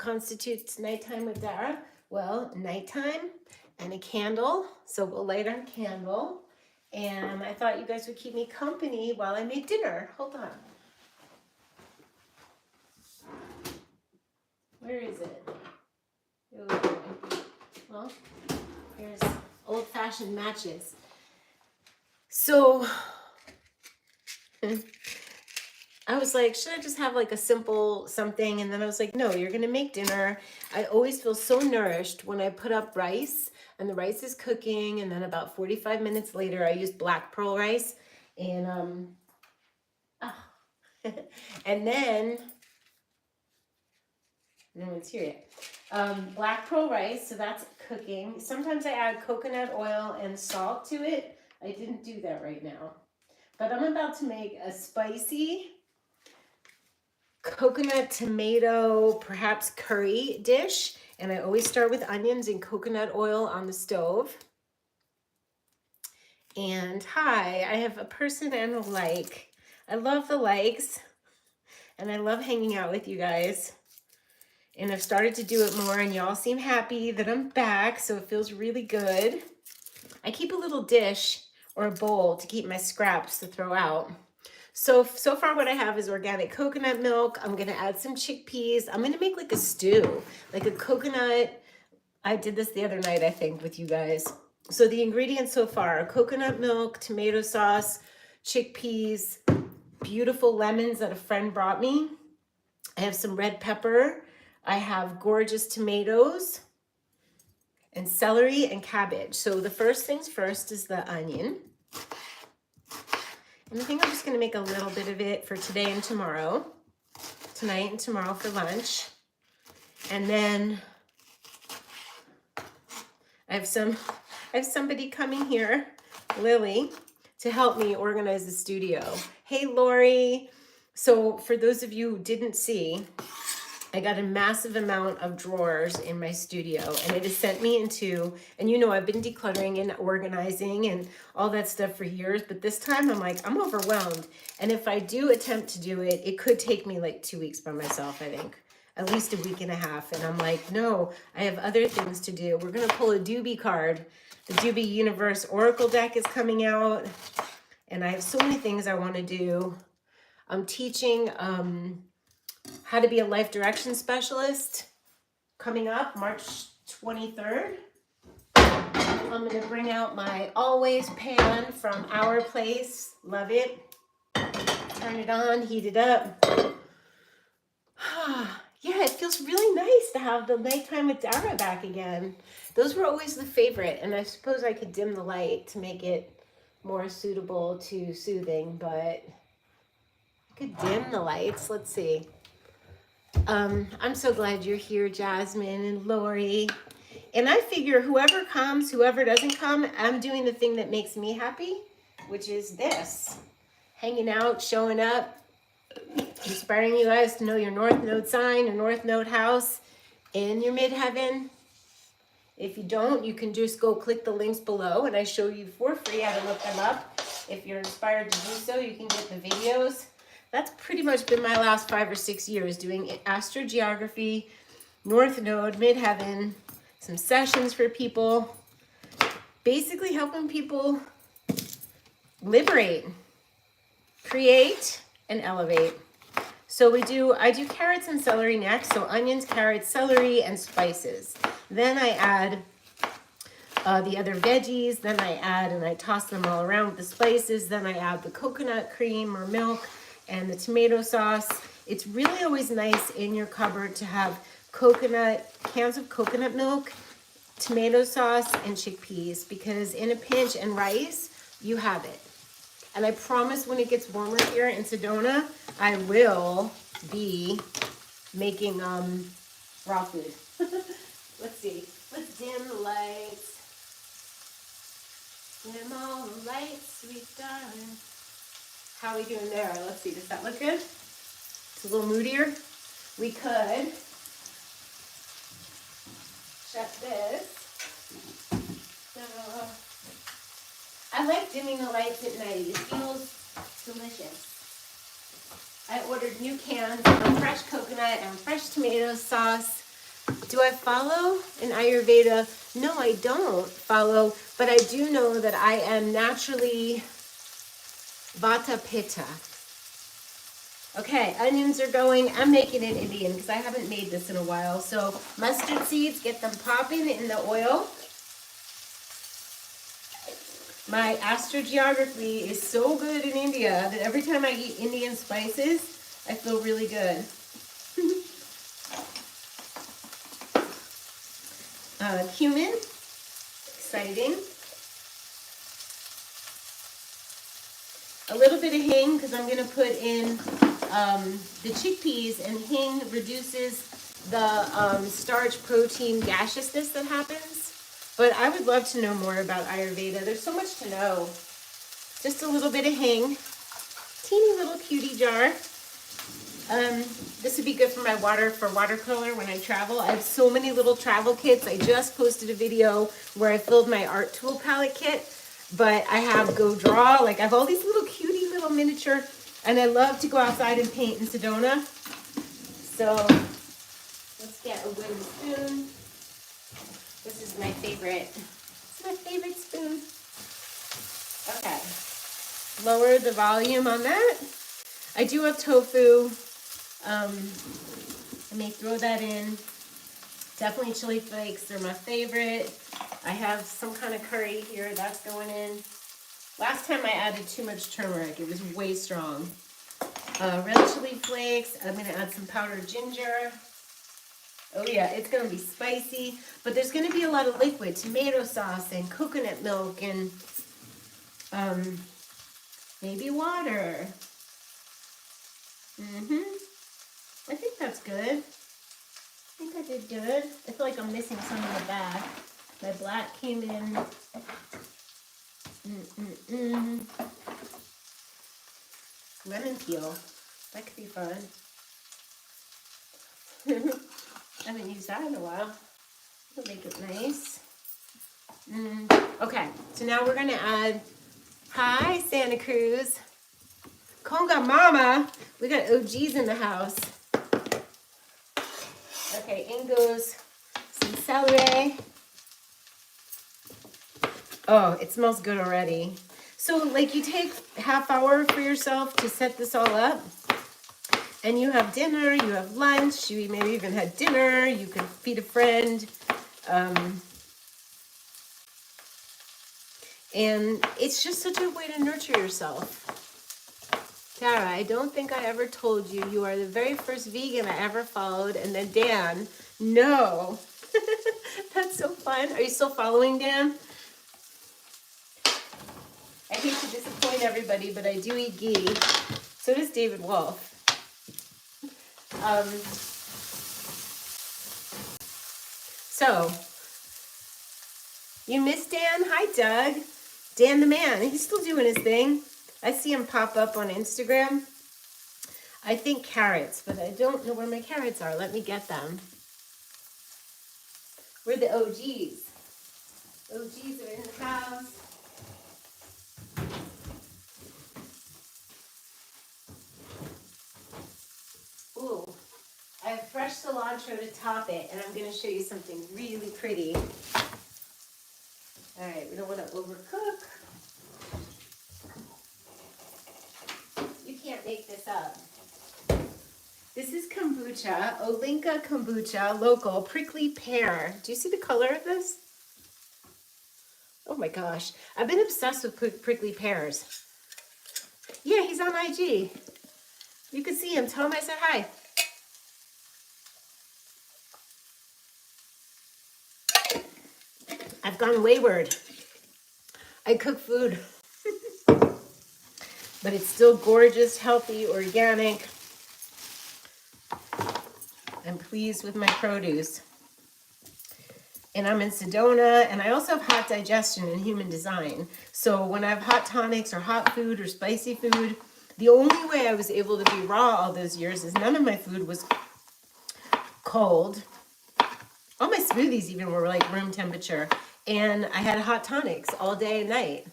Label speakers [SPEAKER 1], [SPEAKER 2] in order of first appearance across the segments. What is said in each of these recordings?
[SPEAKER 1] constitutes nighttime with Dara? Well, nighttime and a candle. So we'll light our candle. And I thought you guys would keep me company while I make dinner. Hold on. Where is it? Oh, well, here's old-fashioned matches. So I was like, should I just have like a simple something? And then I was like, no, you're gonna make dinner. I always feel so nourished when I put up rice and the rice is cooking, and then about 45 minutes later I use black pearl rice, and and then no one's here yet. Black pearl rice, so that's cooking. Sometimes I add coconut oil and salt to it. I didn't do that right now, but I'm about to make a spicy coconut tomato, perhaps curry dish. And I always start with onions and coconut oil on the stove. And hi, I have a person and a like. I love the likes, and I love hanging out with you guys. And I've started to do it more, and y'all seem happy that I'm back, so it feels really good. I keep a little dish or a bowl to keep my scraps to throw out. So far what I have is organic coconut milk. I'm gonna add some chickpeas. I'm gonna make like a stew, like a coconut. I did this the other night, I think, with you guys. So the ingredients so far are coconut milk, tomato sauce, chickpeas, beautiful lemons that a friend brought me. I have some red pepper. I have gorgeous tomatoes and celery and cabbage. So the first things first is the onion. And I think I'm just gonna make a little bit of it for today and tomorrow. Tonight and tomorrow for lunch. And then I have somebody coming here, Lily, to help me organize the studio. Hey, Lori. So for those of you who didn't see, I got a massive amount of drawers in my studio, and it has sent me into, and you know, I've been decluttering and organizing and all that stuff for years, but this time I'm like, I'm overwhelmed. And if I do attempt to do it, it could take me like 2 weeks by myself, I think. At least a week and a half. And I'm like, no, I have other things to do. We're going to pull a Doobie card. The Doobie Universe Oracle deck is coming out, and I have so many things I want to do. I'm teaching how to be a life direction specialist coming up March 23rd. I'm going to bring out my always pan from Our Place. Love it. Turn it on, heat it up. Yeah, it feels really nice to have the nighttime with Dara back again. Those were always the favorite, and I suppose I could dim the light to make it more suitable to soothing, but I could dim the lights. Let's see. I'm so glad you're here, Jasmine and Lori. And I figure whoever comes, whoever doesn't come, I'm doing the thing that makes me happy, which is this. Hanging out, showing up, inspiring you guys to know your North Node sign, your North Node house, and your Midheaven. If you don't, you can just go click the links below, and I show you for free how to look them up. If you're inspired to do so, you can get the videos. That's pretty much been my last 5 or 6 years, doing astrogeography, North Node, Midheaven, some sessions for people, basically helping people liberate, create, and elevate. So I do carrots and celery next. So onions, carrots, celery, and spices. Then I add the other veggies. Then I add and I toss them all around with the spices. Then I add the coconut cream or milk and the tomato sauce. It's really always nice in your cupboard to have cans of coconut milk, tomato sauce, and chickpeas, because in a pinch, and rice, you have it. And I promise when it gets warmer here in Sedona, I will be making raw food. Let's see. Let's dim the lights. Dim all the lights, sweet darling. How are we doing there? Let's see. Does that look good? It's a little moodier. We could shut this. I like dimming the lights at night. It feels delicious. I ordered new cans of fresh coconut and fresh tomato sauce Do I follow in Ayurveda? No, I don't follow, but I do know that I am naturally Vata Pitta. Okay, onions are going. I'm making it Indian because I haven't made this in a while. So mustard seeds, get them popping in the oil. My astrogeography is so good in India that every time I eat Indian spices, I feel really good. Cumin, exciting. A little bit of hing because I'm going to put in the chickpeas, and hing reduces the starch protein gaseousness that happens. But I would love to know more about Ayurveda. There's so much to know. Just a little bit of hing. Teeny little cutie jar. This would be good for my watercolor when I travel. I have so many little travel kits. I just posted a video where I filled my art tool palette kit, but I have Go Draw. Like, I have all these little cutie little miniature, and I love to go outside and paint in Sedona. So let's get a wooden spoon. This is my favorite. It's my favorite spoon. Okay. Lower the volume on that. I do have tofu. I may throw that in. Definitely chili flakes, they're my favorite. I have some kind of curry here, that's going in. Last time I added too much turmeric, it was way strong. Red chili flakes, I'm gonna add some powdered ginger. Oh yeah, it's gonna be spicy, but there's gonna be a lot of liquid, tomato sauce and coconut milk and maybe water. I think that's good. I think I did good. I feel like I'm missing some in the back. My black came in. Lemon peel. That could be fun. I haven't used that in a while. It'll make it nice. Okay, so now we're gonna add, hi Santa Cruz. Conga Mama. We got OGs in the house. Okay, in goes some celery. Oh, it smells good already. So, like, you take half hour for yourself to set this all up, and you have dinner, you have lunch, you maybe even had dinner, you can feed a friend, and it's just such a way to nurture yourself. Tara, I don't think I ever told you you are the very first vegan I ever followed, and then Dan, no. That's so fun. Are you still following Dan? I hate to disappoint everybody, but I do eat ghee. So does David Wolf. So, you miss Dan? Hi, Doug. Dan the man. He's still doing his thing. I see him pop up on Instagram. I think carrots, but I don't know where my carrots are. Let me get them. We're the OGs. OGs are in the house. Ooh, I have fresh cilantro to top it, and I'm going to show you something really pretty. All right, we don't want to overcook. You can't make this up. This is kombucha, Olinka kombucha, local, prickly pear. Do you see the color of this? Oh my gosh, I've been obsessed with prickly pears. Yeah, he's on IG. You can see him. Tell him I said hi. I've gone wayward. I cook food. But it's still gorgeous, healthy, organic. I'm pleased with my produce. And I'm in Sedona, and I also have hot digestion in human design. So when I have hot tonics or hot food or spicy food, the only way I was able to be raw all those years is none of my food was cold. All my smoothies even were like room temperature. And I had hot tonics all day and night.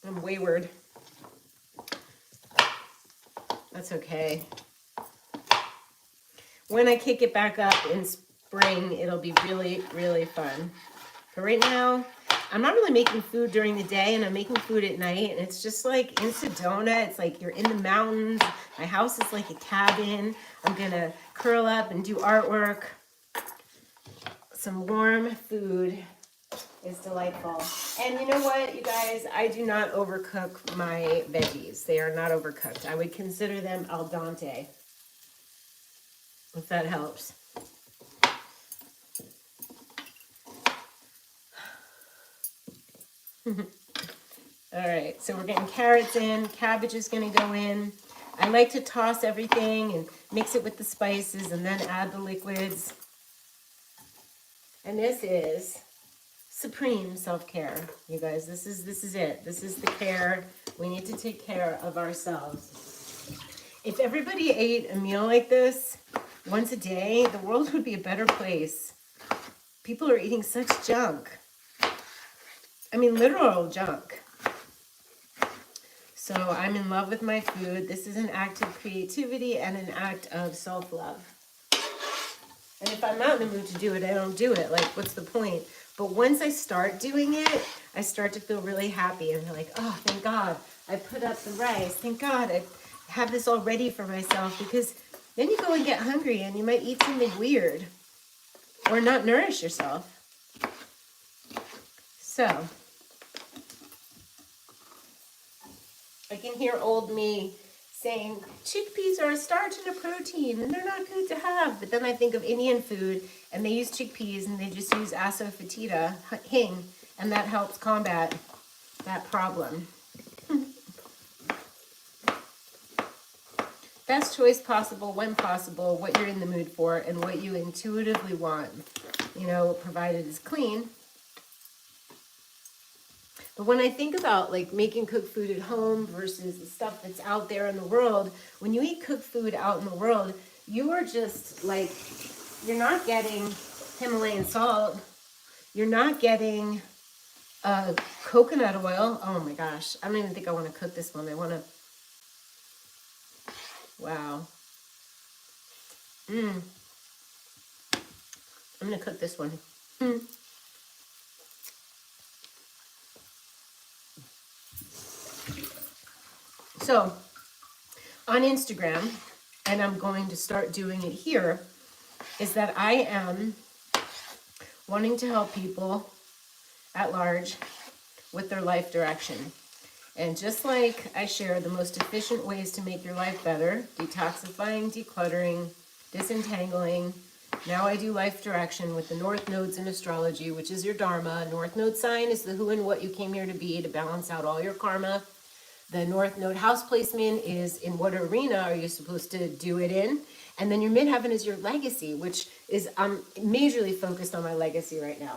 [SPEAKER 1] I'm wayward. That's okay. when I kick it back up in spring, it'll be really, really fun. But right now, I'm not really making food during the day, and I'm making food at night, and it's just like in Sedona. It's like you're in the mountains. My house is like a cabin. I'm gonna curl up and do artwork. Some warm food is delightful. And you know what, you guys? I do not overcook my veggies. They are not overcooked. I would consider them al dente, if that helps. All right, so we're getting carrots in. Cabbage is going to go in. I like to toss everything and mix it with the spices and then add the liquids. And this is supreme self-care, you guys. This is it. This is the care. We need to take care of ourselves. If everybody ate a meal like this once a day, the world would be a better place. People are eating such junk. I mean, literal junk. So I'm in love with my food. This is an act of creativity and an act of self-love. And if I'm not in the mood to do it, I don't do it. Like, what's the point? But once I start doing it, I start to feel really happy. And I'm like, oh, thank God I put up the rice. Thank God I have this all ready for myself. Because then you go and get hungry and you might eat something weird or not nourish yourself. So I can hear old me saying chickpeas are a starch and a protein and they're not good to have. But then I think of Indian food and they use chickpeas and they just use asafoetida, hing, and that helps combat that problem. Best choice possible when possible, what you're in the mood for and what you intuitively want, you know, provided it's clean. But when I think about like making cooked food at home versus the stuff that's out there in the world, when you eat cooked food out in the world, you are just like, you're not getting Himalayan salt. You're not getting coconut oil. Oh my gosh. I don't even think I want to cook this one. I want to, wow. I'm going to cook this one. So on Instagram, and I'm going to start doing it here, is that I am wanting to help people at large with their life direction. And just like I share the most efficient ways to make your life better, detoxifying, decluttering, disentangling, now I do life direction with the North Nodes in astrology, which is your Dharma. North Node sign is the who and what you came here to be to balance out all your karma. The North Node house placement is in what arena are you supposed to do it in? And then your Midheaven is your legacy, which is, I'm majorly focused on my legacy right now.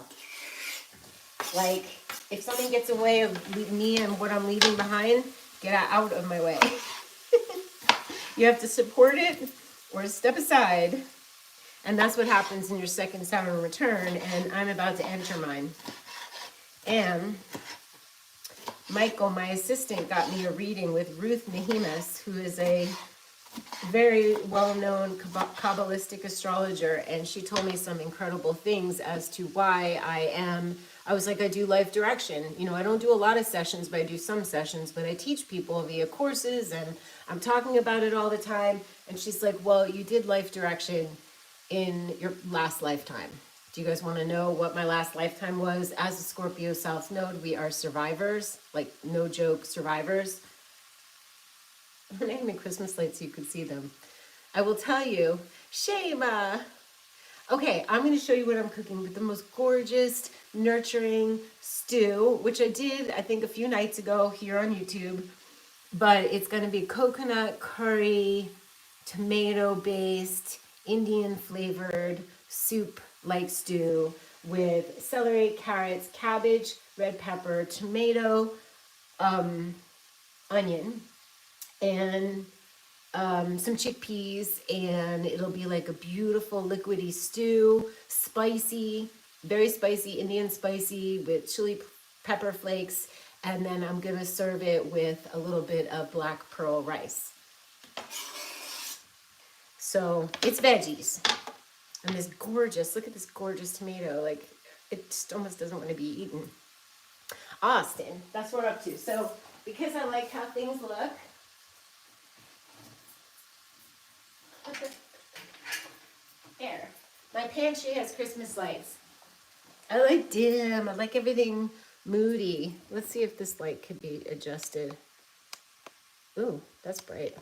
[SPEAKER 1] Like, if something gets away of me and what I'm leaving behind, get out of my way. You have to support it or step aside. And that's what happens in your second Saturn return, and I'm about to enter mine. And Michael, my assistant, got me a reading with Ruth Nahimas, who is a very well-known Kabbalistic astrologer, and she told me some incredible things as to why I was like, I do life direction. You know, I don't do a lot of sessions, but I do some sessions, but I teach people via courses, and I'm talking about it all the time. And she's like, well, you did life direction in your last lifetime. Do you guys want to know what my last lifetime was? As a Scorpio South Node, we are survivors, like no joke survivors. I'm making the Christmas lights so you could see them. I will tell you, Shema. Okay, I'm going to show you what I'm cooking with the most gorgeous, nurturing stew, which I did, I think, a few nights ago here on YouTube. But it's going to be coconut curry, tomato-based, Indian-flavored soup-like stew with celery, carrots, cabbage, red pepper, tomato, onion, and some chickpeas, and it'll be like a beautiful liquidy stew, spicy, very spicy, Indian spicy with chili pepper flakes, and then I'm gonna serve it with a little bit of black pearl rice. So it's veggies. And this gorgeous, look at this gorgeous tomato. Like, it just almost doesn't want to be eaten. Austin, that's what we're up to. So because I like how things look, there. My pantry has Christmas lights. I like dim. I like everything moody. Let's see if this light could be adjusted. Ooh, that's bright.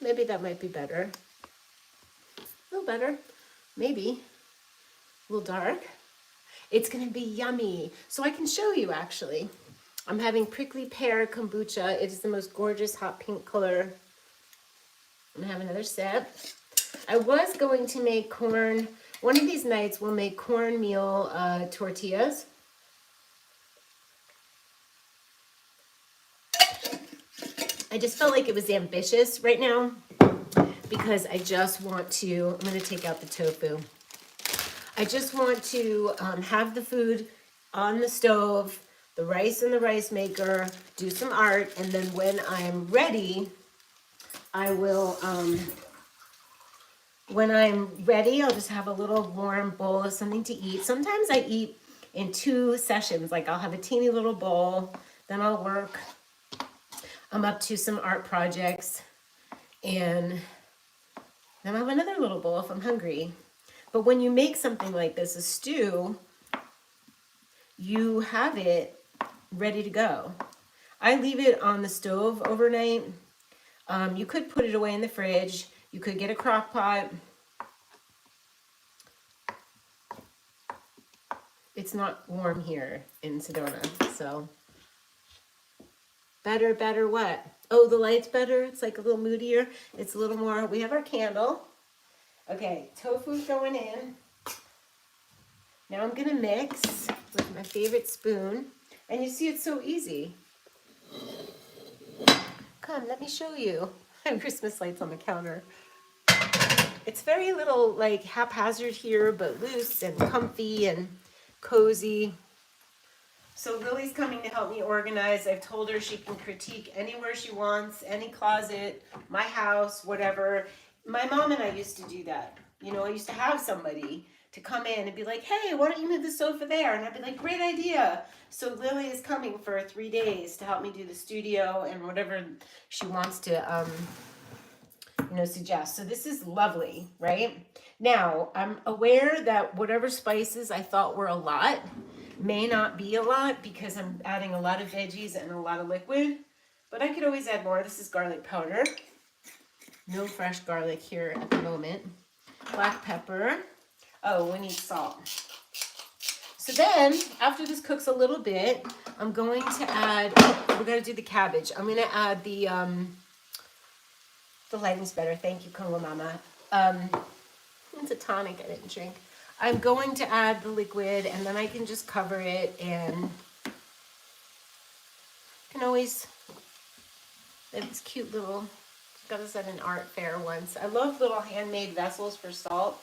[SPEAKER 1] Maybe that might be better. A little better. Maybe. A little dark. It's going to be yummy. So I can show you, actually. I'm having prickly pear kombucha. It is the most gorgeous hot pink color. I'm going to have another sip. I was going to make corn. One of these nights we'll make cornmeal tortillas. I just felt like it was ambitious right now because I just want to, I'm going to take out the tofu. I just want to have the food on the stove, the rice in the rice maker, do some art, and then when I'm ready, I will, when I'm ready, I'll just have a little warm bowl of something to eat. Sometimes I eat in 2 sessions, like I'll have a teeny little bowl, then I'll work. I'm up to some art projects, and then I'll have another little bowl if I'm hungry. But when you make something like this, a stew, you have it ready to go. I leave it on the stove overnight. You could put it away in the fridge. You could get a crock pot. It's not warm here in Sedona, so. Better what? Oh, the light's better. It's like a little moodier. It's a little more, we have our candle. Okay, tofu's going in. Now I'm gonna mix with my favorite spoon. And you see, it's so easy. Come, let me show you. I have Christmas lights on the counter. It's very little, like, haphazard here, but loose and comfy and cozy. So Lily's coming to help me organize. I've told her she can critique anywhere she wants, any closet, my house, whatever. My mom and I used to do that. You know, I used to have somebody to come in and be like, hey, why don't you move the sofa there? And I'd be like, great idea. So Lily is coming for 3 days to help me do the studio and whatever she wants to, you know, suggest. So this is lovely, right? Now, I'm aware that whatever spices I thought were a lot may not be a lot because I'm adding a lot of veggies and a lot of liquid, but I could always add more. This is garlic powder. No fresh garlic here at the moment. Black pepper. Oh, we need salt. So then, after this cooks a little bit, I'm going to add, we're going to do the cabbage. I'm going to add the lighting's better. Thank you, Congo Mama. It's a tonic I didn't drink. I'm going to add the liquid, and then I can just cover it, and you can always, it's cute little, got this at an art fair once. I love little handmade vessels for salt.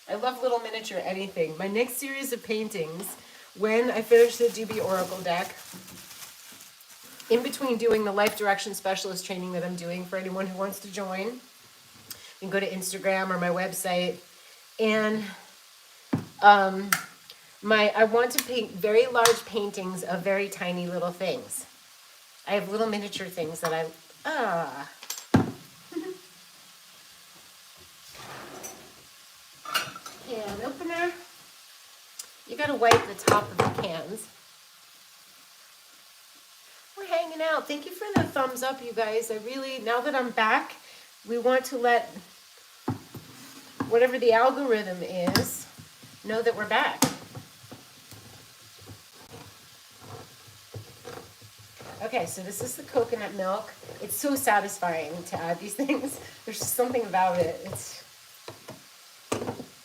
[SPEAKER 1] I love little miniature anything. My next series of paintings, when I finish the Doobie Oracle deck, in between doing the Life Direction Specialist training that I'm doing for anyone who wants to join, you can go to Instagram or my website. And I want to paint very large paintings of very tiny little things. I have little miniature things that Can opener. You gotta wipe the top of the cans. We're hanging out. Thank you for the thumbs up, you guys. I really, now that I'm back, we want to let whatever the algorithm is know that we're back. Okay, so this is the coconut milk. It's so satisfying to add these things. There's just something about it.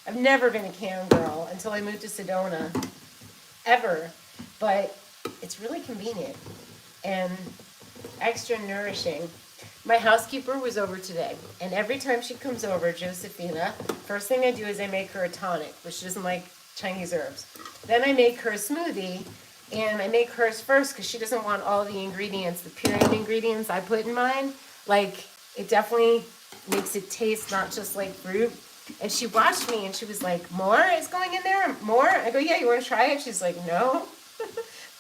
[SPEAKER 1] I've never been a can girl until I moved to Sedona, ever. But it's really convenient and extra nourishing. My housekeeper was over today, and every time she comes over, Josephina, first thing I do is I make her a tonic, which she doesn't like Chinese herbs. Then I make her a smoothie, and I make hers first because she doesn't want all the ingredients, the purine ingredients I put in mine. Like, It definitely makes it taste not just like fruit. And she watched me and she was like, more is going in there? More? I go, yeah, you want to try it? She's like, no.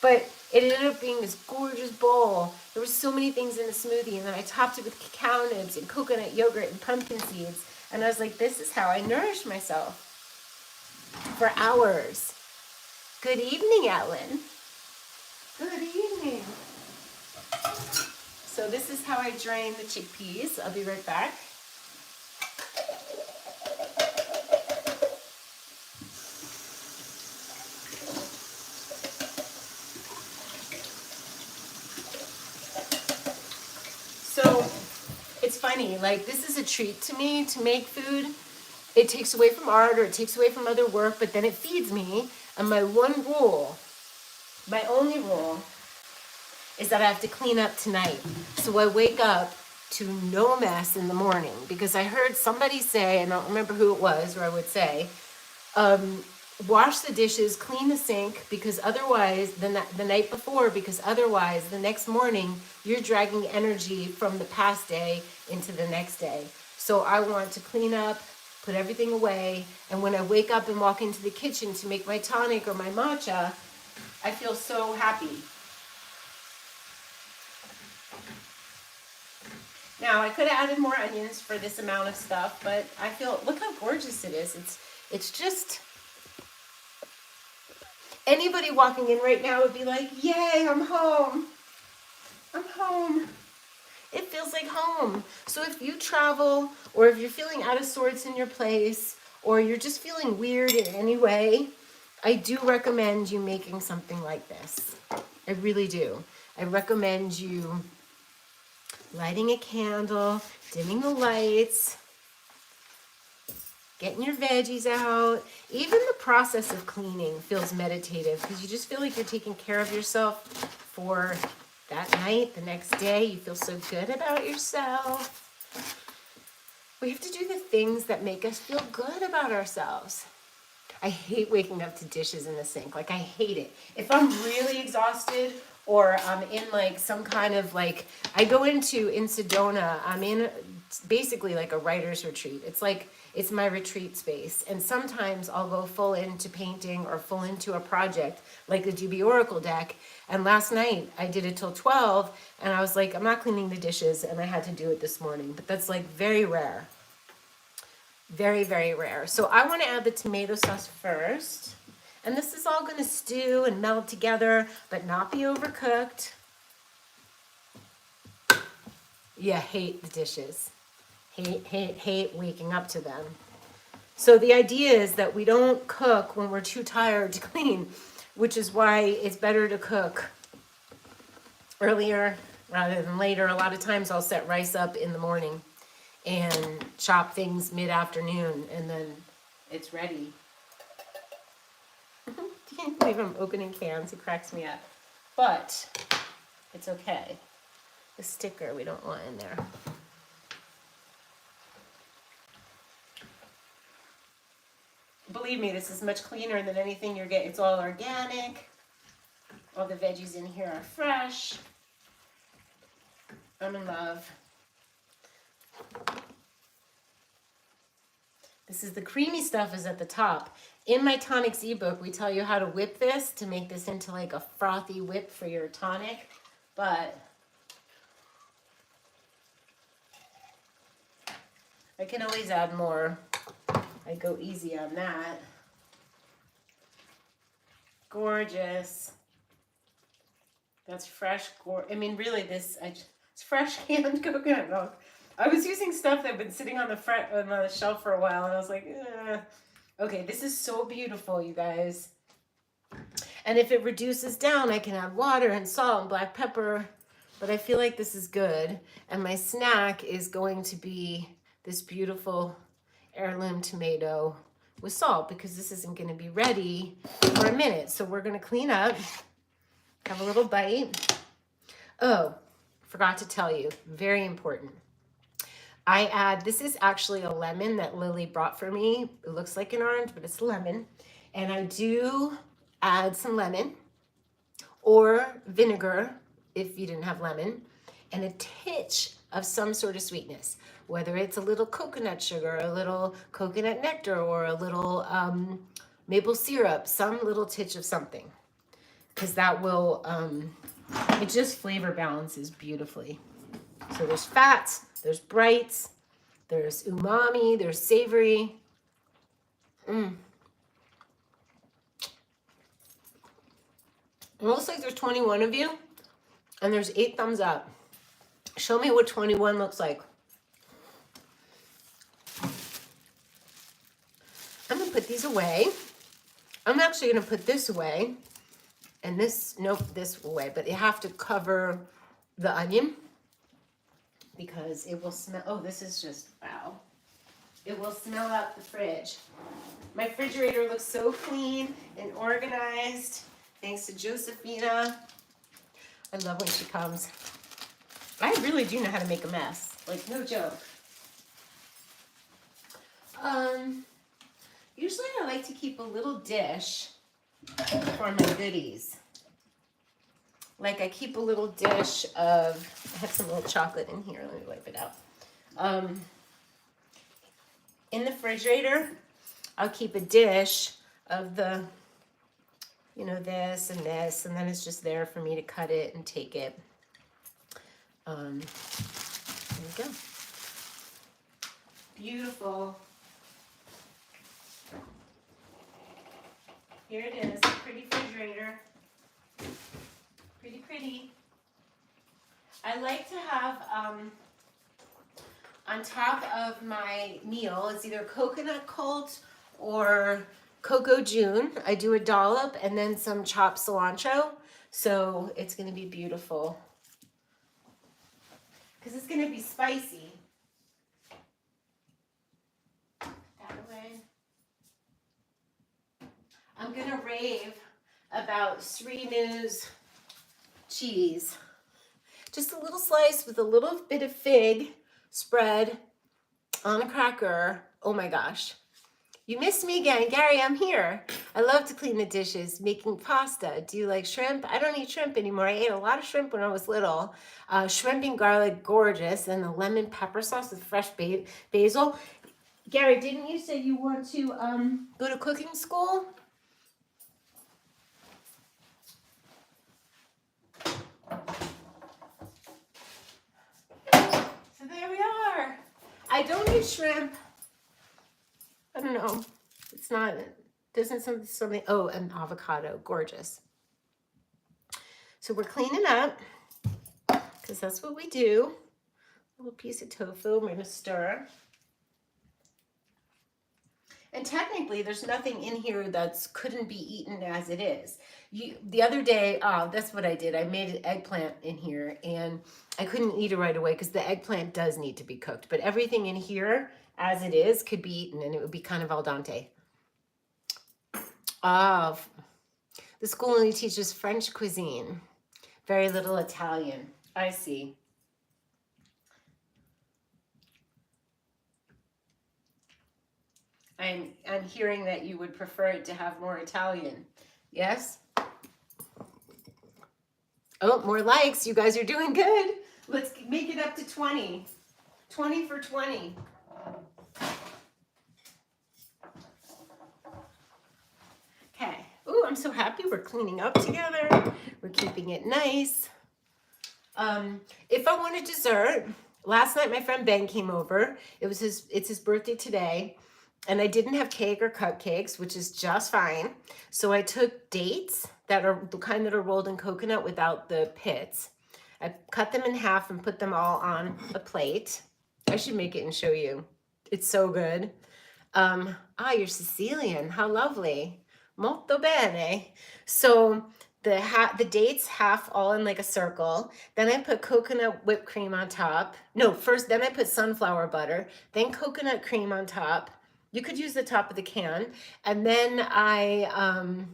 [SPEAKER 1] But it ended up being this gorgeous bowl. There were so many things in the smoothie. And then I topped it with cacao nibs and coconut yogurt and pumpkin seeds. And I was like, this is how I nourish myself for hours. Good evening, Ellen. Good evening. So this is how I drain the chickpeas. I'll be right back. So it's funny, like this is a treat to me to make food. It takes away from art or it takes away from other work, but then it feeds me. And my one rule, my only rule, is that I have to clean up tonight. So I wake up to no mess in the morning, because I heard somebody say, and I don't remember who it was, or I would say, wash the dishes, clean the sink, because otherwise, the night before, because otherwise the next morning, you're dragging energy from the past day into the next day. So I want to clean up, put everything away, and when I wake up and walk into the kitchen to make my tonic or my matcha, I feel so happy. Now, I could have added more onions for this amount of stuff, but I feel, look how gorgeous it is. It's just, anybody walking in right now would be like, yay, I'm home. I'm home. It feels like home. So if you travel, or if you're feeling out of sorts in your place, or you're just feeling weird in any way, I do recommend you making something like this. I really do. I recommend you lighting a candle, dimming the lights, getting your veggies out. Even the process of cleaning feels meditative, because you just feel like you're taking care of yourself for that night, the next day. You feel so good about yourself. We have to do the things that make us feel good about ourselves. I hate waking up to dishes in the sink. Like, I hate it. If I'm really exhausted, or I'm in like some kind of like, I go in Sedona, I'm in basically like a writer's retreat. It's like, it's my retreat space. And sometimes I'll go full into painting or full into a project like the DB Oracle deck. And last night I did it till 12 and I was like, I'm not cleaning the dishes, and I had to do it this morning. But that's like very rare. Very, very rare. So I want to add the tomato sauce first. And this is all going to stew and meld together, but not be overcooked. Yeah, hate the dishes. Hate waking up to them. So the idea is that we don't cook when we're too tired to clean, which is why it's better to cook earlier rather than later. A lot of times I'll set rice up in the morning and chop things mid-afternoon, and then it's ready. Can't believe I'm opening cans. It cracks me up. But it's okay. The sticker we don't want in there. Believe me, this is much cleaner than anything you're getting. It's all organic. All the veggies in here are fresh. I'm in love. This is the creamy stuff is at the top. In my tonics ebook, we tell you how to whip this to make this into like a frothy whip for your tonic. But I can always add more. I go easy on that. Gorgeous. That's fresh. I mean, really, it's fresh canned coconut milk. I was using stuff that had been sitting on the shelf for a while, and I was like, eh. Okay, this is so beautiful, you guys. And if it reduces down, I can add water and salt and black pepper, but I feel like this is good. And my snack is going to be this beautiful heirloom tomato with salt, because this isn't going to be ready for a minute. So we're going to clean up, have a little bite. Oh, forgot to tell you, very important. This is actually a lemon that Lily brought for me. It looks like an orange, but it's lemon. And I do add some lemon or vinegar if you didn't have lemon, and a titch of some sort of sweetness, whether it's a little coconut sugar, a little coconut nectar, or a little maple syrup, some little titch of something, because that will, it just flavor balances beautifully. So there's fats, there's brights, there's umami, there's savory. It looks like there's 21 of you, and there's 8 thumbs up. Show me what 21 looks like. I'm gonna put these away. I'm actually gonna put this away, and this, nope, this away, but you have to cover the onion because it will smell. Oh, this is just, wow. It will smell out the fridge. My refrigerator looks so clean and organized, thanks to Josephina. I love when she comes. I really do know how to make a mess, like no joke. Usually I like to keep a little dish for my goodies. Like I keep a little dish of, I have some little chocolate in here, let me wipe it out. In the refrigerator, I'll keep a dish of the, you know, this, and then it's just there for me to cut it and take it. There we go. Beautiful. Here it is, pretty refrigerator. Pretty pretty. I like to have, on top of my meal, it's either coconut cult or cocoa June. I do a dollop and then some chopped cilantro. So it's gonna be beautiful. Because it's gonna be spicy. Put that away. I'm gonna rave about Sri News cheese. Just a little slice with a little bit of fig spread on a cracker. Oh my gosh. You missed me again. Gary, I'm here. I love to clean the dishes, making pasta. Do you like shrimp? I don't eat shrimp anymore. I ate a lot of shrimp when I was little. Shrimp and garlic, gorgeous. And the lemon pepper sauce with fresh basil. Gary, didn't you say you want to go to cooking school? So there we are. I don't eat shrimp. I don't know. It's not, doesn't something, oh, an avocado, gorgeous. So we're cleaning up because that's what we do. A little piece of tofu, we're gonna stir. And technically there's nothing in here that's couldn't be eaten as it is. The other day, that's what I did. I made an eggplant in here and I couldn't eat it right away because the eggplant does need to be cooked, but everything in here as it is could be eaten and it would be kind of al dente. The school only teaches French cuisine, very little Italian. I see. I'm hearing that you would prefer it to have more Italian. Yes? Oh, more likes. You guys are doing good. Let's make it up to 20. 20 for 20. Okay. Ooh, I'm so happy we're cleaning up together. We're keeping it nice. If I want a dessert, last night my friend Ben came over. It's his birthday today. And I didn't have cake or cupcakes, which is just fine. So I took dates that are the kind that are rolled in coconut without the pits. I cut them in half and put them all on a plate. I should make it and show you. It's so good. You're Sicilian. How lovely. Molto bene. So the dates half all in like a circle. Then I put coconut whipped cream on top. No, first, then I put sunflower butter, then coconut cream on top. You could use the top of the can. And then I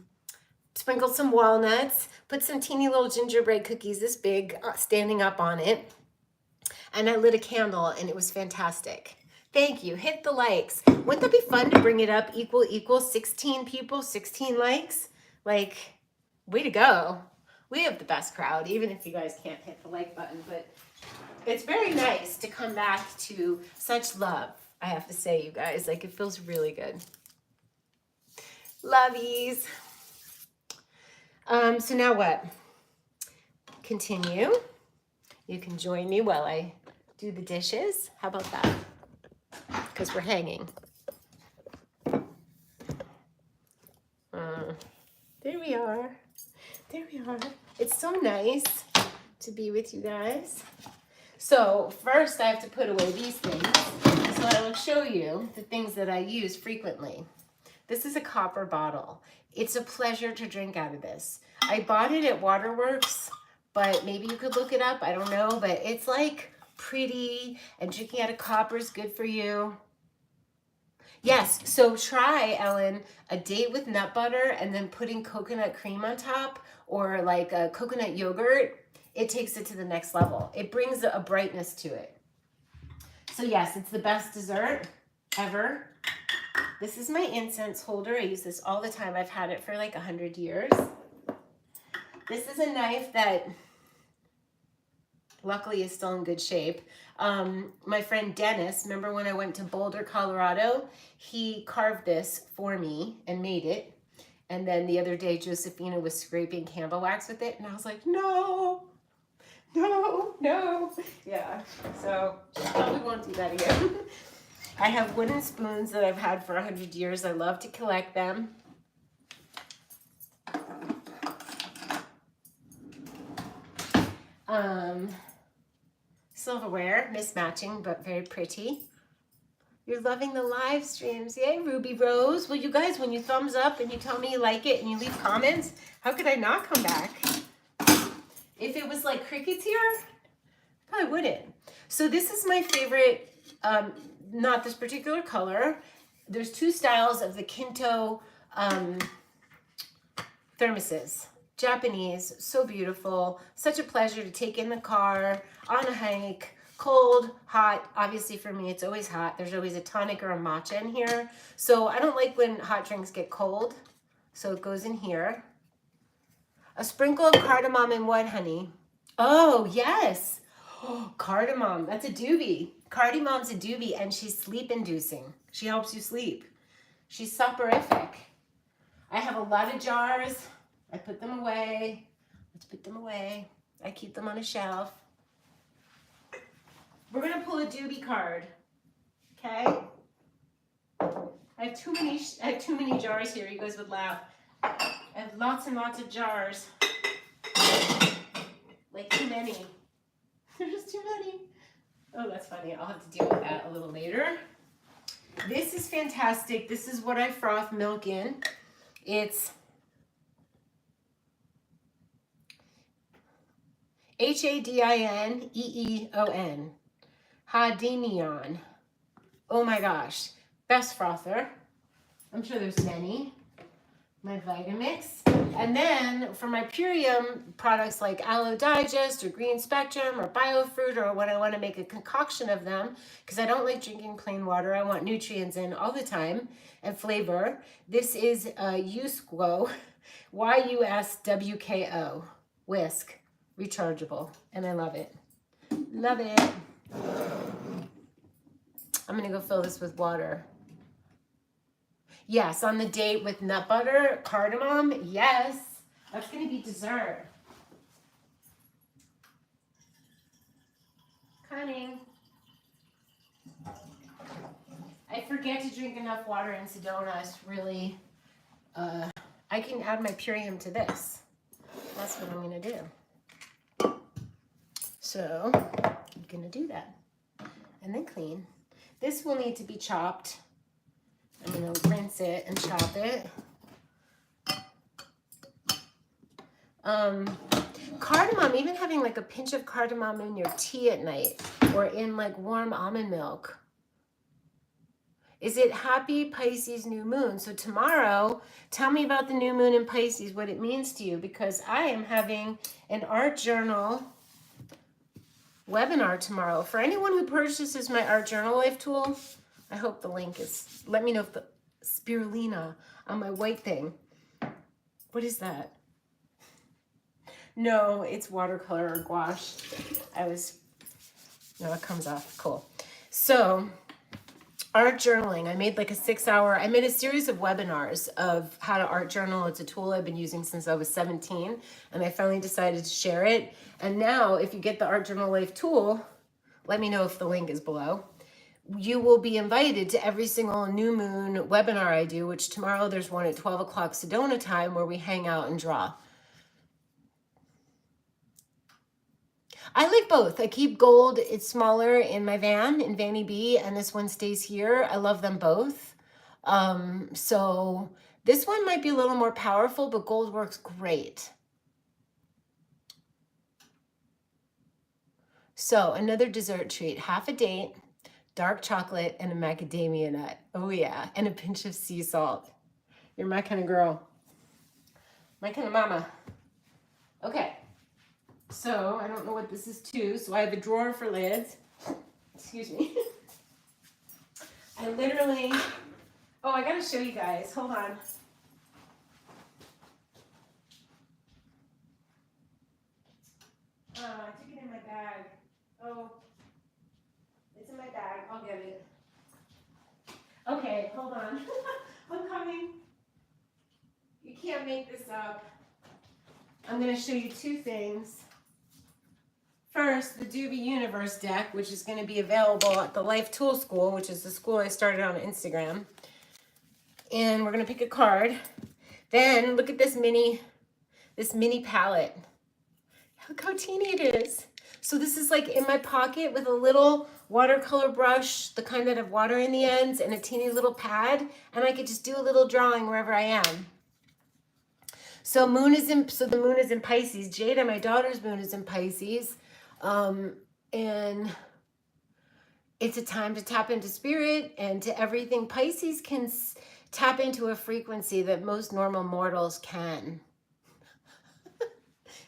[SPEAKER 1] sprinkled some walnuts, put some teeny little gingerbread cookies, this big, standing up on it. And I lit a candle and it was fantastic. Thank you. Hit the likes. Wouldn't that be fun to bring it up equal 16 people, 16 likes? Like, way to go. We have the best crowd, even if you guys can't hit the like button. But It's very nice to come back to such love, I have to say, you guys. Like, it feels really good. Lovies. So now what? Continue. You can join me while I do the dishes. How about that? Because we're hanging. There we are. There we are. It's so nice to be with you guys. So first I have to put away these things. So I will show you the things that I use frequently. This is a copper bottle. It's a pleasure to drink out of this. I bought it at Waterworks, but maybe you could look it up. I don't know, but it's like pretty, and drinking out of copper is good for you. Yes, so try, Ellen, a date with nut butter and then putting coconut cream on top, or like a coconut yogurt. It takes it to the next level. It brings a brightness to it. So yes, it's the best dessert ever. This is my incense holder. I use this all the time. I've had it for like 100 years. This is a knife that luckily is still in good shape. My friend Dennis, remember when I went to Boulder, Colorado? He carved this for me and made it. And then the other day, Josephina was scraping candle wax with it. And I was like, no, no, no. Yeah, so she probably won't do that again. I have wooden spoons that I've had for 100 years. I love to collect them. Silverware, mismatching, but very pretty. You're loving the live streams. Yay, Ruby Rose. Well, you guys, when you thumbs up and you tell me you like it and you leave comments, how could I not come back? If it was like crickets here, I probably wouldn't. So this is my favorite, not this particular color. There's two styles of the Kinto thermoses. Japanese, so beautiful. Such a pleasure to take in the car, on a hike, cold, hot. Obviously for me, it's always hot. There's always a tonic or a matcha in here. So I don't like when hot drinks get cold. So it goes in here. A sprinkle of cardamom and what, honey? Oh, yes. Oh, cardamom, that's a doobie. Cardamom's a doobie and she's sleep inducing. She helps you sleep. She's soporific. I have a lot of jars. I put them away. Let's put them away. I keep them on a shelf. We're gonna pull a doobie card, okay? I have too many jars here. You guys would laugh. I have lots and lots of jars. Like too many. There's just too many. Oh, that's funny. I'll have to deal with that a little later. This is fantastic. This is what I froth milk in. It's Hadinion. Hadinion. Oh my gosh. Best frother. I'm sure there's many. My Vitamix. And then for my Purium products like Aloe Digest or Green Spectrum or Biofruit, or when I want to make a concoction of them, because I don't like drinking plain water. I want nutrients in all the time and flavor. This is Yusquo, YUSWKO, Whisk, rechargeable. And I love it. Love it. I'm going to go fill this with water. Yes, on the date with nut butter, cardamom, yes. That's going to be dessert. Cunning. I forget to drink enough water in Sedona. It's really, I can add my Purium to this. That's what I'm going to do. So, I'm going to do that. And then clean. This will need to be chopped. I'm going to rinse it and chop it. Cardamom, even having like a pinch of cardamom in your tea at night or in like warm almond milk. Is it happy Pisces new moon? So tomorrow, tell me about the new moon in Pisces, what it means to you, because I am having an art journal webinar tomorrow. For anyone who purchases my art journal life tool, I hope the link is, let me know if the spirulina on my white thing. What is that? No, it's watercolor or gouache. I was No, it comes off. Cool. So art journaling. I made like a 6-hour, I made a series of webinars of how to art journal. It's a tool I've been using since I was 17, and I finally decided to share it. And now if you get the Art Journal Life tool, let me know if the link is below. You will be invited to every single new moon webinar I do, which tomorrow there's one at 12 o'clock Sedona time where we hang out and draw. I like both. I keep gold, it's smaller in my van, in Vanny B, and this one stays here. I love them both. So this one might be a little more powerful, but gold works great. So another dessert treat, half a date, dark chocolate, and a macadamia nut. Oh yeah, and a pinch of sea salt. You're my kind of girl. My kind of mama. Okay. So I don't know what this is too. So I have a drawer for lids. Excuse me. I literally, oh, I gotta show you guys. Hold on. I took it in my bag. Oh, it's in my bag. I'll get it. Okay, hold on. I'm coming. You can't make this up. I'm gonna show you two things. First, the Doobie Universe deck, which is going to be available at the Life Tool School, which is the school I started on Instagram. And we're going to pick a card. Then look at this mini palette. Look how teeny it is. So this is like in my pocket with a little watercolor brush, the kind that have water in the ends, and a teeny little pad, and I could just do a little drawing wherever I am. So the moon is in Pisces. Jada, my daughter's moon, is in Pisces. And it's a time to tap into spirit and to everything. Pisces can tap into a frequency that most normal mortals can.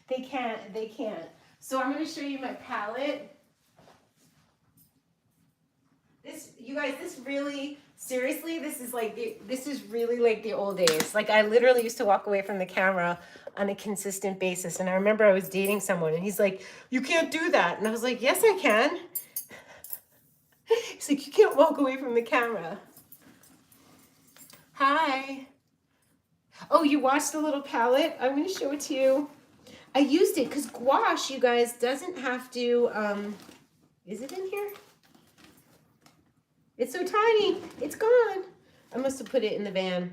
[SPEAKER 1] They can't. So I'm going to show you my palette. You guys, this really, seriously, this is really like the old days. Like I literally used to walk away from the camera on a consistent basis. And I remember I was dating someone and he's like, you can't do that. And I was like, yes, I can. He's like, you can't walk away from the camera. Hi. Oh, you watched the little palette? I'm going to show it to you. I used it because gouache, you guys, doesn't have to, is it in here? It's so tiny. It's gone. I must have put it in the van.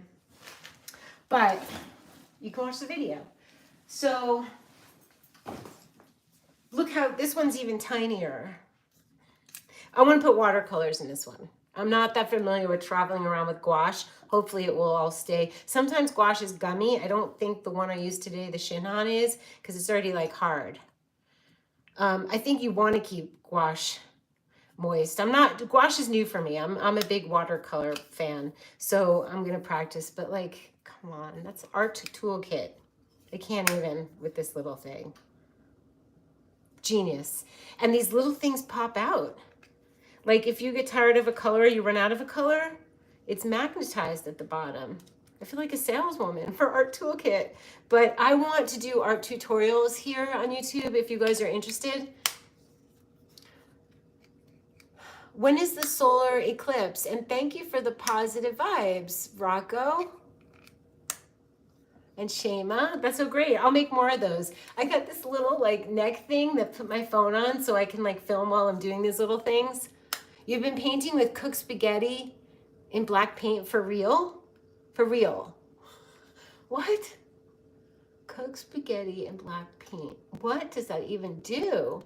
[SPEAKER 1] But you can watch the video. So look how this one's even tinier. I want to put watercolors in this one. I'm not that familiar with traveling around with gouache. Hopefully it will all stay. Sometimes gouache is gummy. I don't think the one I used today, the Shinhan, is, because it's already like hard. I think you want to keep gouache moist. Gouache is new for me. I'm a big watercolor fan, so I'm gonna practice, but like, come on, that's art toolkit. I can't even with this little thing. Genius. And these little things pop out. Like if you get tired of a color, you run out of a color, it's magnetized at the bottom. I feel like a saleswoman for art toolkit, but I want to do art tutorials here on YouTube if you guys are interested. When is the solar eclipse? And thank you for the positive vibes, Rocco and Shema. That's so great. I'll make more of those. I got this little like neck thing that put my phone on so I can like film while I'm doing these little things. You've been painting with cooked spaghetti in black paint for real? For real. What? Cooked spaghetti in black paint. What does that even do?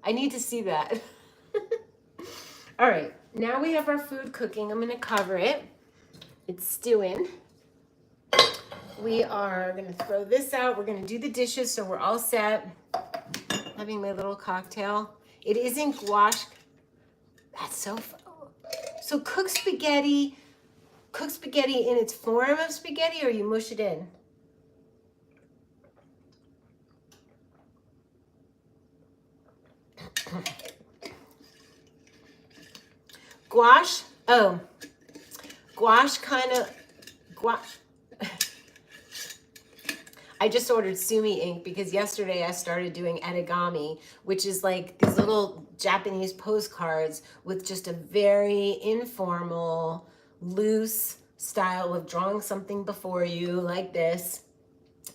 [SPEAKER 1] I need to see that. All right, now we have our food cooking. I'm gonna cover it. It's stewing. We are gonna throw this out. We're gonna do the dishes so we're all set. Having my little cocktail. It isn't gouache. That's so fun. So cook spaghetti in its form of spaghetti, or you mush it in? Gouache, gouache kind of, gouache. I just ordered Sumi ink because yesterday I started doing origami, which is like these little Japanese postcards with just a very informal, loose style of drawing something before you like this,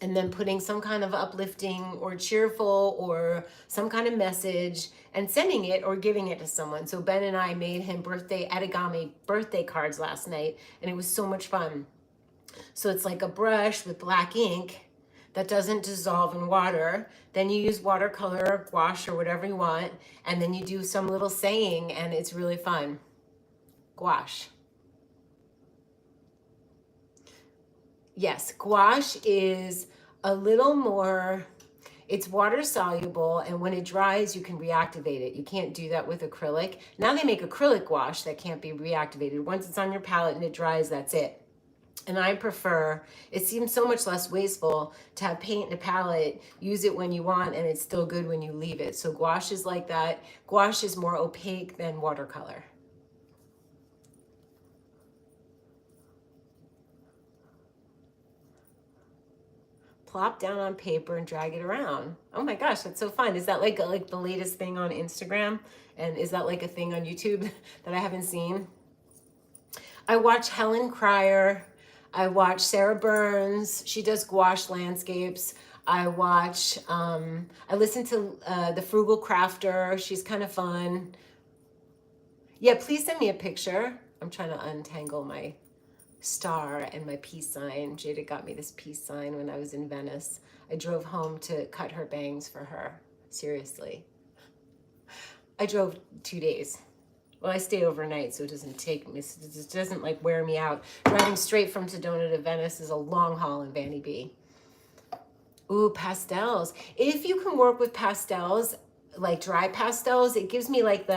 [SPEAKER 1] and then putting some kind of uplifting or cheerful or some kind of message and sending it or giving it to someone. So Ben and I made him origami birthday cards last night, and it was so much fun. So it's like a brush with black ink that doesn't dissolve in water. Then you use watercolor, gouache, or whatever you want, and then you do some little saying, and it's really fun. Gouache. Yes, gouache is a little more, it's water soluble, and when it dries, you can reactivate it. You can't do that with acrylic. Now they make acrylic gouache that can't be reactivated. Once it's on your palette and it dries, that's it. And I prefer, it seems so much less wasteful to have paint in a palette, use it when you want, and it's still good when you leave it. So gouache is like that. Gouache is more opaque than watercolor. Plop down on paper and drag it around. Oh my gosh, that's so fun. Is that like the latest thing on Instagram? And is that like a thing on YouTube that I haven't seen? I watch Helen Cryer. I watch Sarah Burns. She does gouache landscapes. I watch, I listen to The Frugal Crafter. She's kind of fun. Yeah, please send me a picture. I'm trying to untangle my star and my peace sign. Jada got me this peace sign when I was in Venice. I drove home to cut her bangs for her. Seriously. I drove 2 days. Well, I stay overnight, so it doesn't take me, it doesn't like wear me out. Driving straight from Sedona to Venice is a long haul in Vanny B. Ooh, pastels. If you can work with pastels, like dry pastels, it gives me like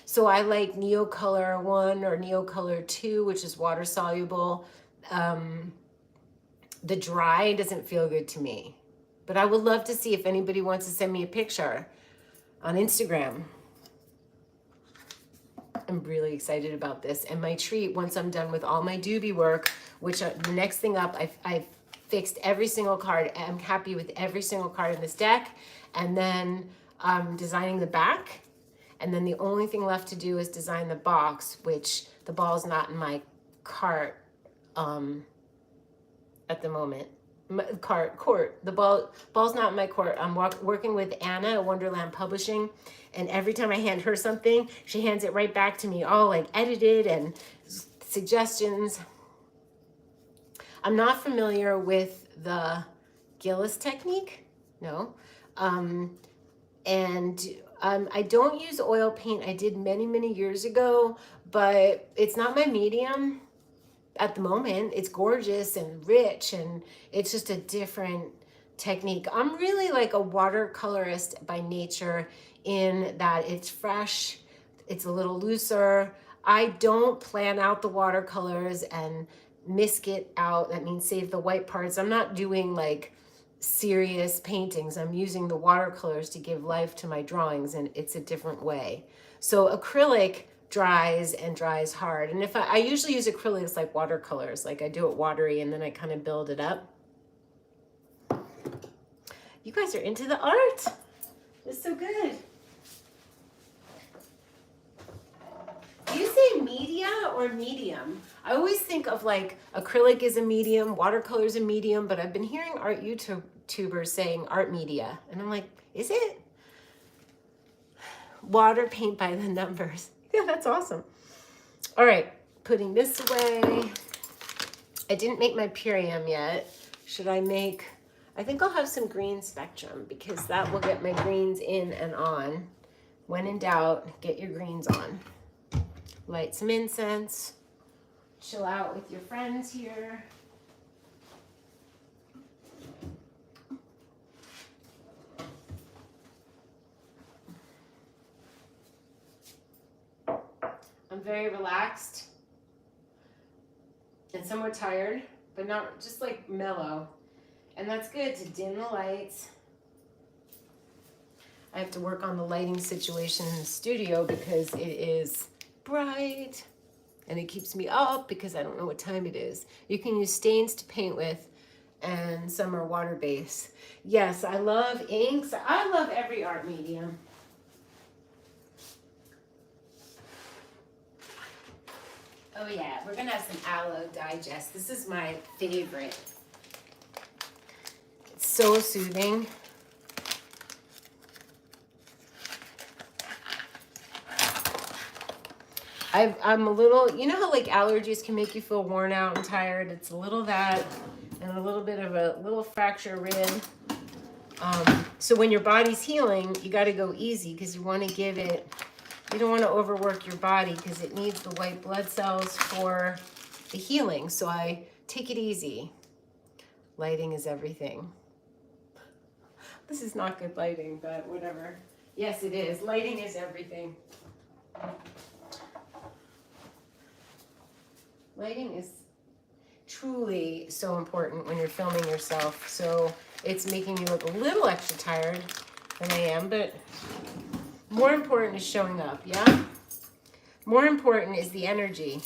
[SPEAKER 1] so I like Neocolor 1 or Neocolor 2, which is water soluble. The dry doesn't feel good to me, but I would love to see if anybody wants to send me a picture on Instagram. I'm really excited about this. And my treat, once I'm done with all my doobie work, which the next thing up, I've fixed every single card. I'm happy with every single card in this deck. And then I'm designing the back. And then the only thing left to do is design the box, which the ball's not in my cart at the moment. Court. The ball's not in my court. I'm working with Anna at Wonderland Publishing, and every time I hand her something, she hands it right back to me, all like edited and suggestions. I'm not familiar with the Gillis technique, no. I don't use oil paint. I did many, many years ago, but it's not my medium. At the moment, it's gorgeous and rich, and it's just a different technique. I'm really like a watercolorist by nature in that it's fresh, it's a little looser. I don't plan out the watercolors and misc it out. That means save the white parts. I'm not doing like serious paintings. I'm using the watercolors to give life to my drawings, and it's a different way. So acrylic dries and dries hard. And if I usually use acrylics like watercolors, like I do it watery and then I kind of build it up. You guys are into the art. It's so good. Do you say media or medium? I always think of like acrylic is a medium, watercolor is a medium, but I've been hearing art YouTubers saying art media. And I'm like, is it? Water paint by the numbers. Yeah, that's awesome. All right, putting this away. I didn't make my Purium yet. Should I make, I think I'll have some green spectrum because that will get my greens in and on. When in doubt, get your greens on. Light some incense. Chill out with your friends here. I'm very relaxed and somewhat tired, but not just like mellow. And that's good to dim the lights. I have to work on the lighting situation in the studio because it is bright and it keeps me up because I don't know what time it is. You can use stains to paint with, and some are water-based. Yes, I love inks. I love every art medium. Oh yeah, we're gonna have some aloe digest. This is my favorite. It's so soothing. I'm a little, you know how like allergies can make you feel worn out and tired? It's a little that and a little bit of a little fracture rib. So when your body's healing, you got to go easy because you want to give it, you don't want to overwork your body because it needs the white blood cells for the healing. So I take it easy. Lighting is everything. This is not good lighting, but whatever. Yes, it is. Lighting is everything. Lighting is truly so important when you're filming yourself. So it's making me look a little extra tired than I am, but more important is showing up, yeah? More important is the energy.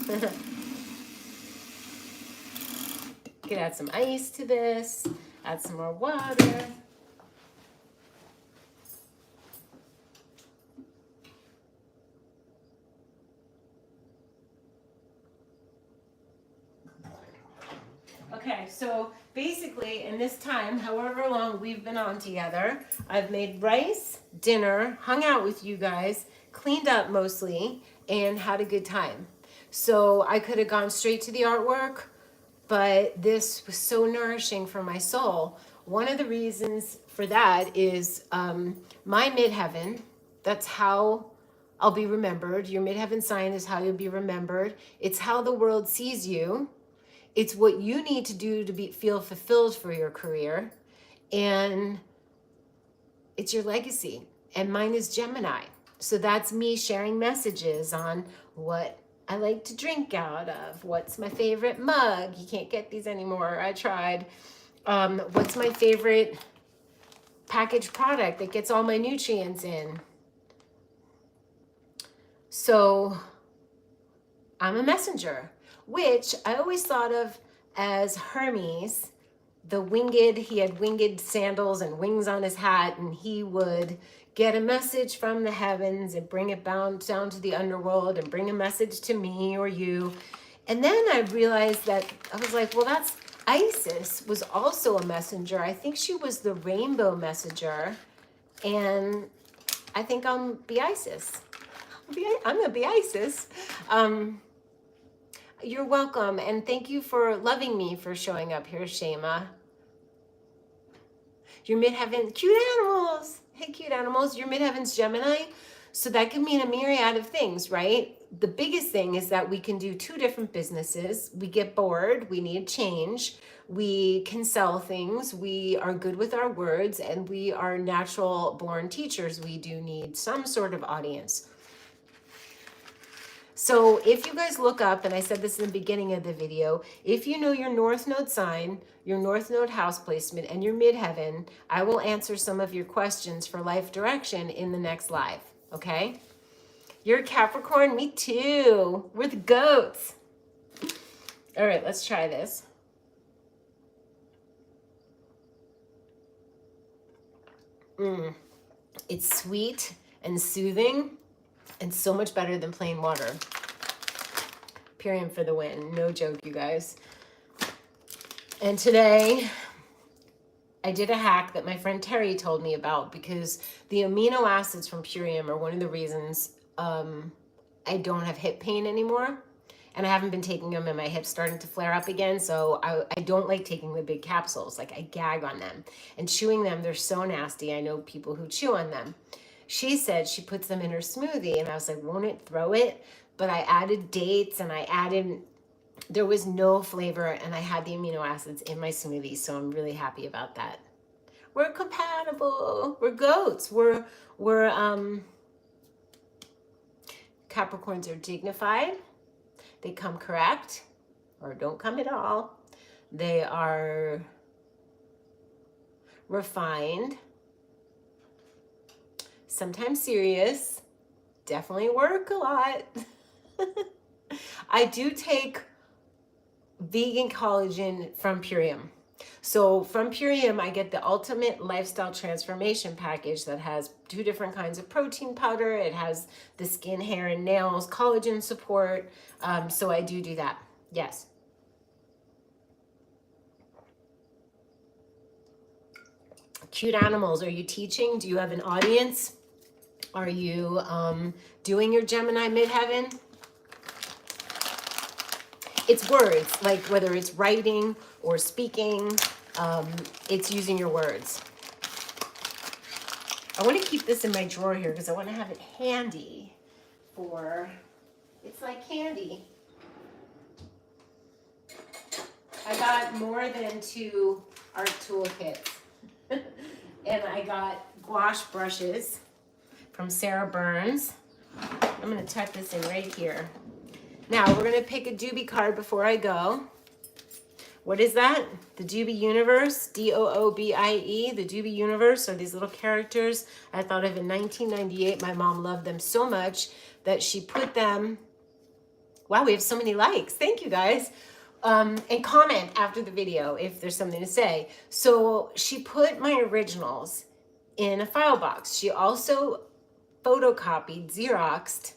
[SPEAKER 1] Could add some ice to this, add some more water. Okay, so basically in this time, however long we've been on together, I've made rice, dinner, hung out with you guys, cleaned up mostly, and had a good time. So I could have gone straight to the artwork, but this was so nourishing for my soul. One of the reasons for that is my midheaven. That's how I'll be remembered. Your midheaven sign is how you'll be remembered. It's how the world sees you. It's what you need to do to feel fulfilled for your career. And it's your legacy. And mine is Gemini. So that's me sharing messages on what I like to drink out of. What's my favorite mug? You can't get these anymore. I tried. What's my favorite packaged product that gets all my nutrients in? So I'm a messenger, which I always thought of as Hermes, the winged, he had winged sandals and wings on his hat, and he would get a message from the heavens and bring it down to the underworld and bring a message to me or you. And then I realized that, I was like, well, that's Isis was also a messenger. I think she was the rainbow messenger. And I think I'll be Isis. I'm going to be Isis. You're welcome. And thank you for loving me for showing up here, Shema. Your midheaven, cute animals. Hey, cute animals. Your midheaven's Gemini. So that could mean a myriad of things, right? The biggest thing is that we can do two different businesses. We get bored. We need change. We can sell things. We are good with our words, and we are natural born teachers. We do need some sort of audience. So if you guys look up, and I said this in the beginning of the video, if you know your North Node sign, your North Node house placement, and your midheaven, I will answer some of your questions for life direction in the next live, okay? You're a Capricorn? Me too. We're the goats. All right, let's try this. It's sweet and soothing and so much better than plain water. Purium for the win. No joke, you guys. And today, I did a hack that my friend Terry told me about because the amino acids from Purium are one of the reasons I don't have hip pain anymore. And I haven't been taking them, and my hips starting to flare up again. So I don't like taking the big capsules. Like, I gag on them. And chewing them, they're so nasty. I know people who chew on them. She said she puts them in her smoothie, and I was like, won't it throw it? But I added dates, and I added, there was no flavor, and I had the amino acids in my smoothie, so I'm really happy about that. We're compatible. We're goats. We're Capricorns are dignified. They come correct, or don't come at all. They are refined. Sometimes serious, definitely work a lot. I do take vegan collagen from Purium. So from Purium, I get the Ultimate Lifestyle Transformation Package that has 2 different kinds of protein powder. It has the skin, hair, and nails, collagen support. So I do that. Yes. Cute animals. Are you teaching? Do you have an audience? Are you doing your Gemini Midheaven? It's words, like whether it's writing or speaking, it's using your words. I want to keep this in my drawer here because I want to have it handy for, it's like candy. I got more than 2 art toolkits. And I got gouache brushes from Sarah Burns. I'm going to tuck this in right here. Now, we're going to pick a doobie card before I go. What is that? The Doobie Universe, D-O-O-B-I-E, the Doobie Universe are these little characters I thought of in 1998. My mom loved them so much that she put them, wow, we have so many likes. Thank you guys. And comment after the video if there's something to say. So she put my originals in a file box. She also photocopied, Xeroxed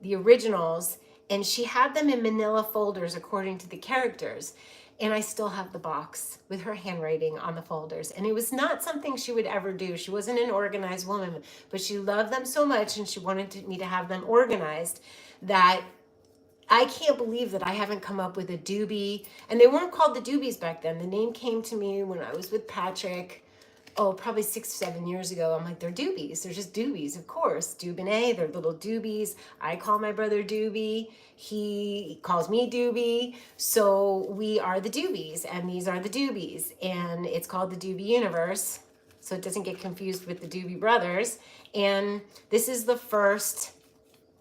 [SPEAKER 1] the originals, and she had them in manila folders according to the characters. And I still have the box with her handwriting on the folders. And it was not something she would ever do. She wasn't an organized woman, but she loved them so much and she wanted me to have them organized that I can't believe that I haven't come up with a doobie. And they weren't called the doobies back then. The name came to me when I was with Patrick, oh, probably 6 or 7 years ago. I'm like, they're doobies. They're just doobies, of course. Dubonnet, they're little doobies. I call my brother Doobie. He calls me Doobie. So we are the doobies, and these are the doobies. And it's called the Doobie Universe, so it doesn't get confused with the Doobie Brothers. And this is the first,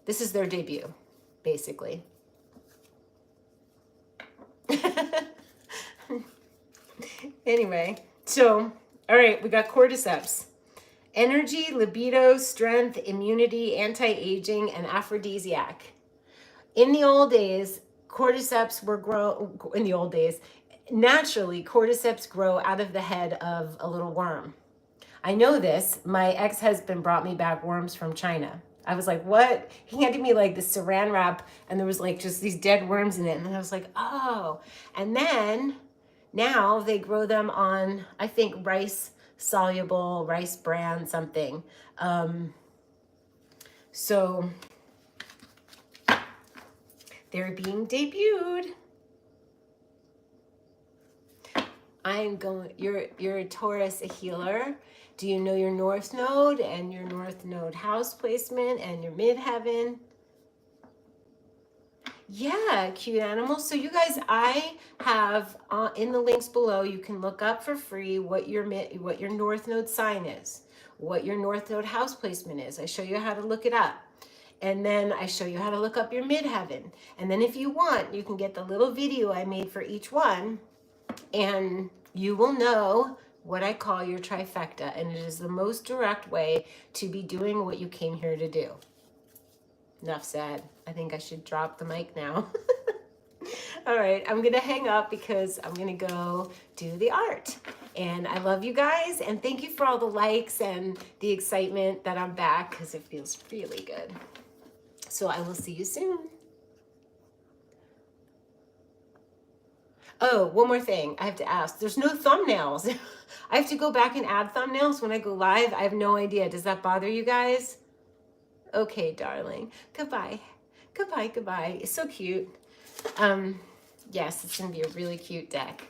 [SPEAKER 1] this is their debut, basically. Anyway, so... all right, we got cordyceps. Energy, libido, strength, immunity, anti-aging, and aphrodisiac. In the old days, cordyceps were grown, in the old days, naturally, cordyceps grow out of the head of a little worm. I know this. My ex-husband brought me back worms from China. I was like, what? He handed me like the saran wrap, and there was like just these dead worms in it. And I was like, oh. And then... now they grow them on, I think, rice soluble, rice bran, something. So they're being debuted. I'm going, you're a Taurus, a healer. Do you know your North Node and your North Node house placement and your Midheaven? Yeah, cute animals. So you guys, I have in the links below, you can look up for free what your North Node sign is, what your North Node house placement is. I show you how to look it up. And then I show you how to look up your Midheaven. And then if you want, you can get the little video I made for each one, and you will know what I call your trifecta. And it is the most direct way to be doing what you came here to do. Enough said. I think I should drop the mic now. All right, I'm going to hang up because I'm going to go do the art. And I love you guys, and thank you for all the likes and the excitement that I'm back because it feels really good. So I will see you soon. Oh, one more thing I have to ask. There's no thumbnails. I have to go back and add thumbnails when I go live. I have no idea. Does that bother you guys? Okay, darling. Goodbye. Goodbye, goodbye. It's so cute. Yes, it's going to be a really cute deck.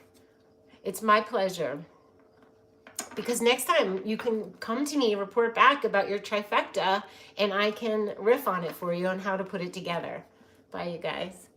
[SPEAKER 1] It's my pleasure. Because next time you can come to me, report back about your trifecta, and I can riff on it for you on how to put it together. Bye, you guys.